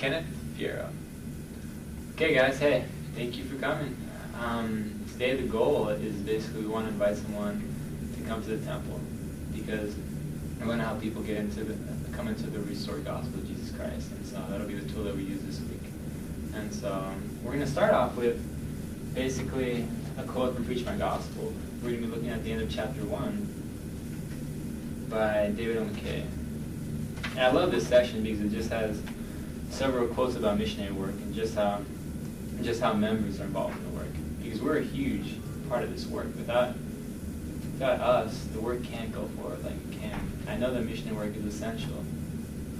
Kenneth Fierro. Okay, guys, hey, thank you for coming. Today the goal is basically we want to invite someone to come to the temple because we want to help people come into the restored gospel of Jesus Christ. And so that'll be the tool that we use this week. And so we're going to start off with basically a quote from Preach My Gospel. We're going to be looking at the end of chapter 1 by David O. McKay. And I love this section because it just has several quotes about missionary work and just how members are involved in the work. Because we're a huge part of this work. Without us, the work can't go forward like it can. I know that missionary work is essential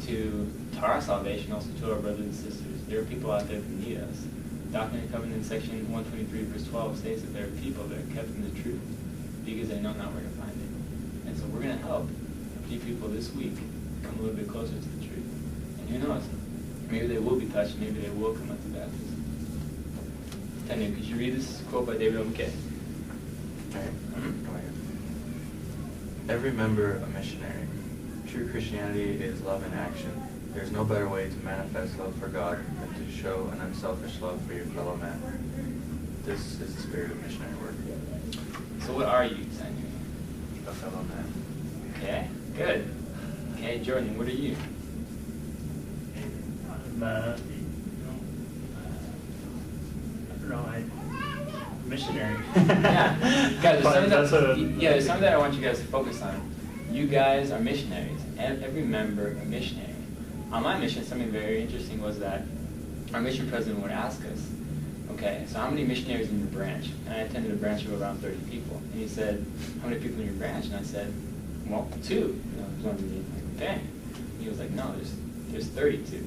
to our salvation, also to our brothers and sisters. There are people out there who need us. Doctrine and Covenants section 123 verse 12 states that there are people that are kept in the truth because they know not where to find it. And so we're going to help a few people this week come a little bit closer to the truth. And who knows, maybe they will be touched, maybe they will come up to baptism. Tanya, could you read this quote by David O. McKay? Every member a missionary. True Christianity is love in action. There is no better way to manifest love for God than to show an unselfish love for your fellow man. This is the spirit of missionary work. So what are you, Tanya? A fellow man. Okay, good. Okay, Jordan, what are you? Missionary. Yeah, guys, there's But something that I want you guys to focus on. You guys are missionaries, and every member a missionary. On my mission, something very interesting was that our mission president would ask us, okay, so how many missionaries in your branch? And I attended a branch of around 30 people. And he said, how many people in your branch? And I said, well, 2. You know, there's only me. Like, okay. And he was like, no, there's 32.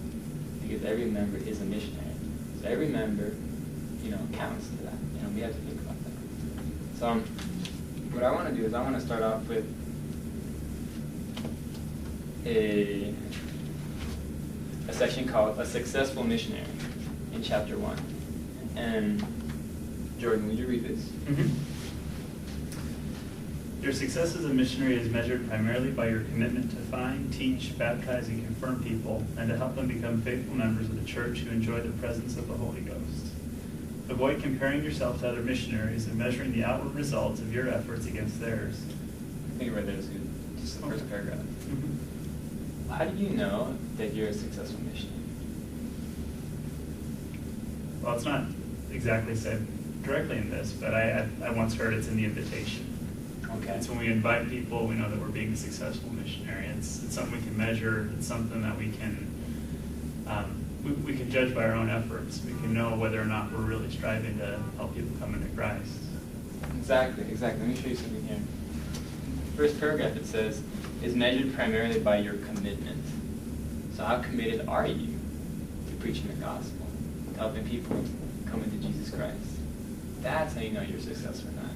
Because every member is a missionary. So every member, counts to that. We have to think about that. So what I want to do is I want to start off with a section called A Successful Missionary in chapter 1. And Jordan, would you read this? Mm-hmm. Your success as a missionary is measured primarily by your commitment to find, teach, baptize, and confirm people, and to help them become faithful members of the church who enjoy the presence of the Holy Ghost. Avoid comparing yourself to other missionaries and measuring the outward results of your efforts against theirs. I think right there is good. Just the first paragraph. Mm-hmm. How do you know that you're a successful missionary? Well, it's not exactly said directly in this, but I once heard it's in the invitation. Okay. It's when we invite people, we know that we're being a successful missionary. It's something we can measure. It's something that we can we can judge by our own efforts. We can know whether or not we're really striving to help people come into Christ. Exactly. Let me show you something here. First paragraph, it says, is measured primarily by your commitment. So how committed are you to preaching the gospel, to helping people come into Jesus Christ? That's how you know you're successful or not.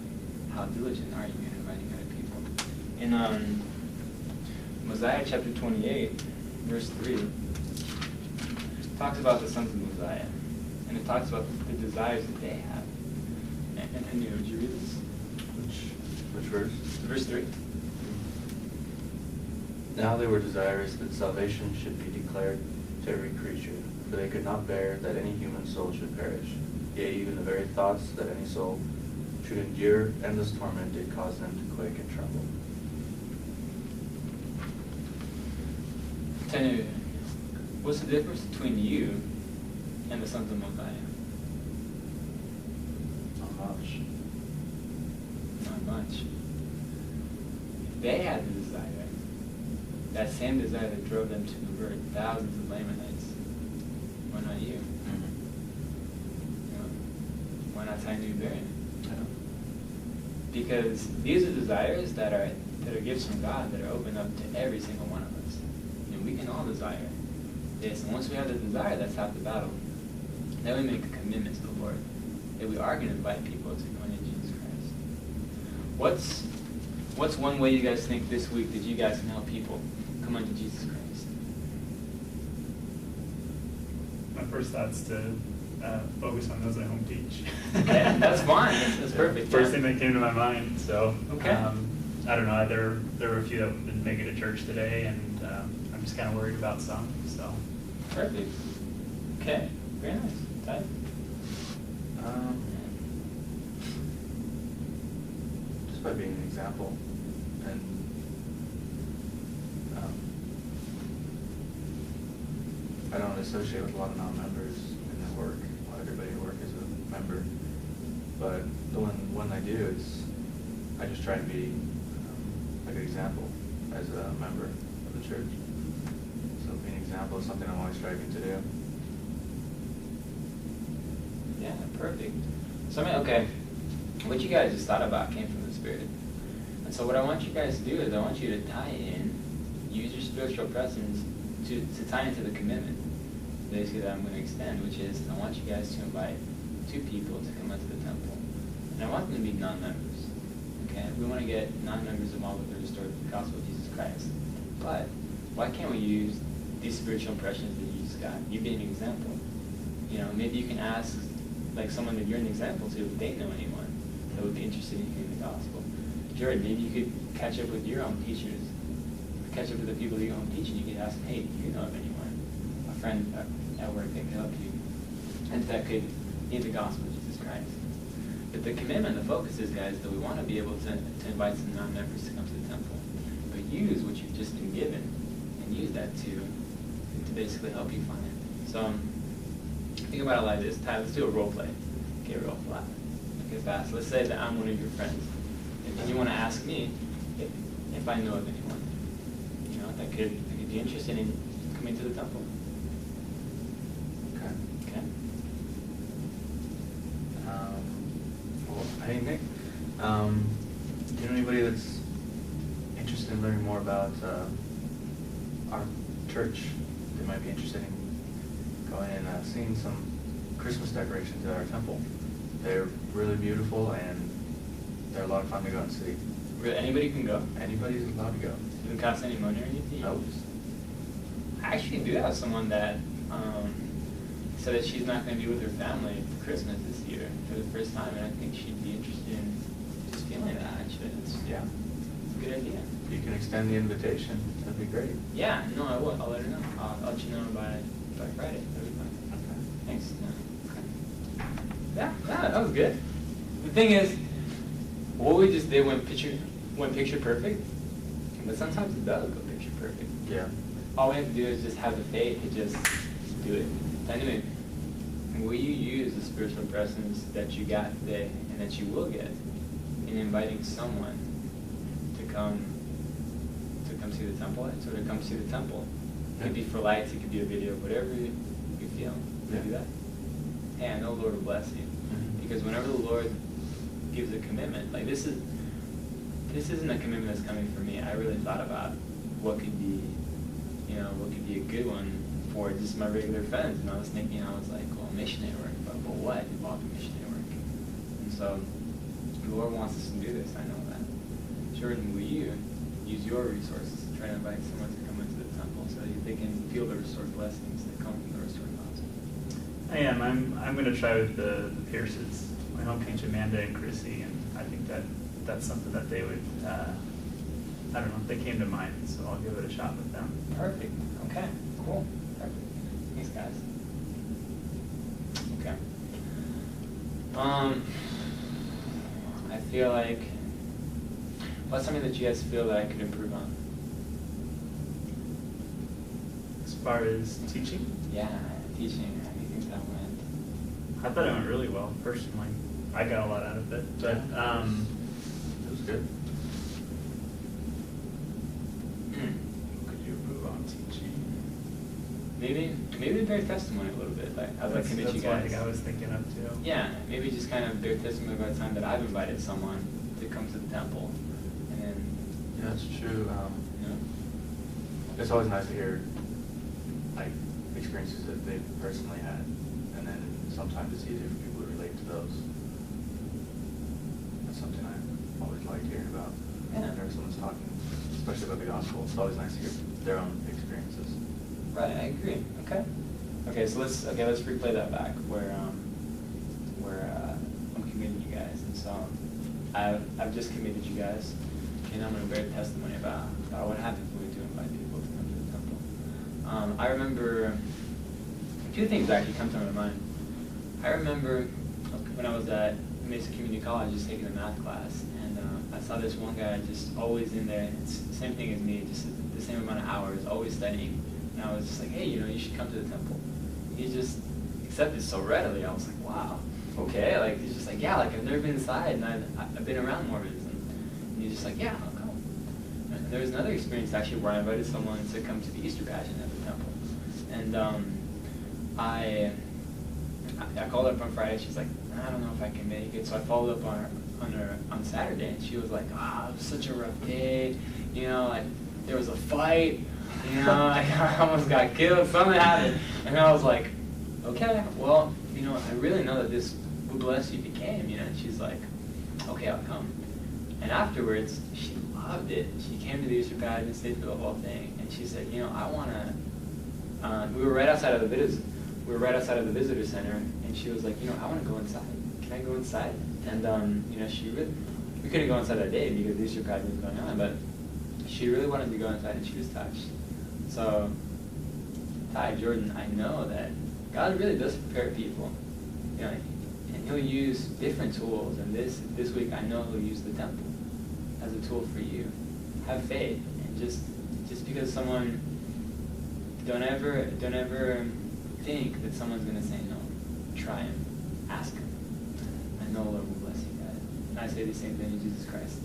How diligent are you in inviting other people? In Mosiah chapter 28, verse 3, it talks about the sons of Mosiah, and it talks about the desires that they have. And would you read this? Which verse? Verse 3. Now they were desirous that salvation should be declared to every creature, for they could not bear that any human soul should perish. Yea, even the very thoughts that any soul should endure endless torment did cause them to quake and tremble. Tanya, what's the difference between you and the sons of Mosiah? Not much. Not much. They had the desire. That same desire that drove them to convert thousands of Lamanites. Why not you? Mm-hmm. Why not Tiny Barian? Because these are desires that are gifts from God that are open up to every single one of us. We can all desire this. And once we have the desire, that's half the battle. Then we make a commitment to the Lord that we are going to invite people to come into Jesus Christ. What's one way you guys think this week that you guys can help people come into Jesus Christ? My first thought's to focus on those at home teach. Yeah, that's fine. That's perfect. First thing that came to my mind. So okay. I don't know. There were a few that didn't make it to church today, and I'm just kind of worried about some. So perfect. Okay, very nice. Ty? Just by being an example, and I don't associate with a lot of non-members in their work. Not everybody at work is a member, but the one I do is I just try and be a good example as a member of the church. So being an example is something I'm always striving to do. Yeah, perfect. So, okay, what you guys just thought about came from the Spirit. And so what I want you guys to do is I want you to tie in, use your spiritual presence to tie into the commitment, basically, that I'm going to extend, which is I want you guys to invite 2 people to come into the temple. And I want them to be non-members. Okay? We want to get non-members involved with the restored gospel of Jesus Christ. But why can't we use these spiritual impressions that you just got? You being an example. You know, maybe you can ask like someone that you're an example to if they know anyone that would be interested in hearing the gospel. Jared, maybe you could catch up with your own teachers, catch up with the people that you're home teaching. You could ask them, hey, do you know of anyone, a friend at work that could help you, and that could hear the gospel of Jesus Christ. But the commitment, the focus is, guys, that we want to be able to invite some non-members to come to the temple, but use what you've just been given and use that to basically help you find it. So think about it like this. Ty, let's do a role play. Okay, real flat. Okay, fast. Let's say that I'm one of your friends, and you want to ask me if I know of anyone, you know, that could be interested in coming to the temple. Okay. Okay. Well, hey Nick, do you know anybody that's interested in learning more about our church? They might be interested in going and seeing some Christmas decorations at our temple. They're really beautiful and they're a lot of fun to go and see. Really, anybody can go? Anybody's allowed to go. Doesn't cost any money or anything? No. I actually do have someone that said that she's not going to be with her family for Christmas this year for the first time, and I think she'd be interested in just feeling that. Actually, it's Yeah. a good idea. You can extend the invitation. That'd be great. Yeah, no, I will. I'll let her know. I'll let you know by Friday. That'll be fine. Okay. Thanks. Okay. Yeah, that was good. The thing is, what we just did went picture perfect, but sometimes it does go picture perfect. Yeah. All we have to do is just have the faith to just do it. Anyway, will you use the spiritual presence that you got today and that you will get in inviting someone to come see the temple, so to come see the temple? It could be for lights, it could be a video, whatever you feel. Yeah. Do that. Hey, I know the Lord will bless you. Mm-hmm. Because whenever the Lord gives a commitment, like this isn't a commitment that's coming from me. I really thought about what could be a good one for just my regular friends. And I was thinking, I was like, well, missionary work, but what involved in missionary work? And so the Lord wants us to do this, I know that. Jordan, will you use your resources to try to invite someone to come into the temple so that they can feel the restored blessings that come from the restored gospel? I am. I'm going to try with the Pierces. My home teach Amanda and Chrissy, and I think that's something that they would, I don't know, they came to mind, so I'll give it a shot with them. Perfect. Okay. Cool. Perfect. Thanks, guys. Okay. I feel like, what's something that you guys feel that I could improve on? As far as teaching, Yeah, teaching. How do you think that went? I thought it went really well, personally. I got a lot out of it, but It was good. could you improve on teaching? Maybe bear testimony a little bit. Like, I'd like to meet you That's one guys. thing I was thinking of too. Yeah, maybe just kind of bear testimony about the time that I've invited someone to come to the temple, and then, Yeah, that's true. you know. It's always nice to hear like experiences that they've personally had, and then sometimes it's easier for people to relate to those. That's something I always like hearing about. Yeah. Whenever someone's talking, especially about the gospel, it's always nice to hear their own experiences. Right, I agree. Okay. Okay, so let's replay that back where I'm committing you guys, and so I've just committed you guys, and I'm going to bear testimony about what happens when we do invite people to come to the temple. I remember two things actually come to my mind. I remember when I was at Mesa Community College, just taking a math class, and I saw this one guy just always in there. It's the same thing as me, just the same amount of hours, always studying. And I was just like, hey, you should come to the temple. He just accepted so readily. I was like, wow, okay. Like, he's just like, yeah, like I've never been inside, and I've been around Mormonism. And he's just like, yeah, I'll come. And there was another experience actually where I invited someone to come to the Easter pageant at the temple, and I called her up on Friday. She's like, I don't know if I can make it. So I followed up on her on Saturday, and she was like, it was such a rough day. Like there was a fight. I almost got killed. Something happened, and I was like, okay, well, I really know that this would bless you if you came. And she's like, okay, I'll come. And afterwards, she loved it. She came to the Easter pageant, stayed for the whole thing, and she said, I want to. We were right outside of the visitor center, and she was like, I want to go inside. Can I go inside? And we couldn't go inside that day because the Easter pageant was going on, but she really wanted to go inside, and she was touched. So, Ty, Jordan, I know that God really does prepare people, and He'll use different tools. And this week, I know He'll use the temple as a tool for you. Have faith, and just because someone, don't ever think that someone's going to say no. Try Him, ask Him. I know the Lord will bless you guys. And I say the same thing in Jesus Christ.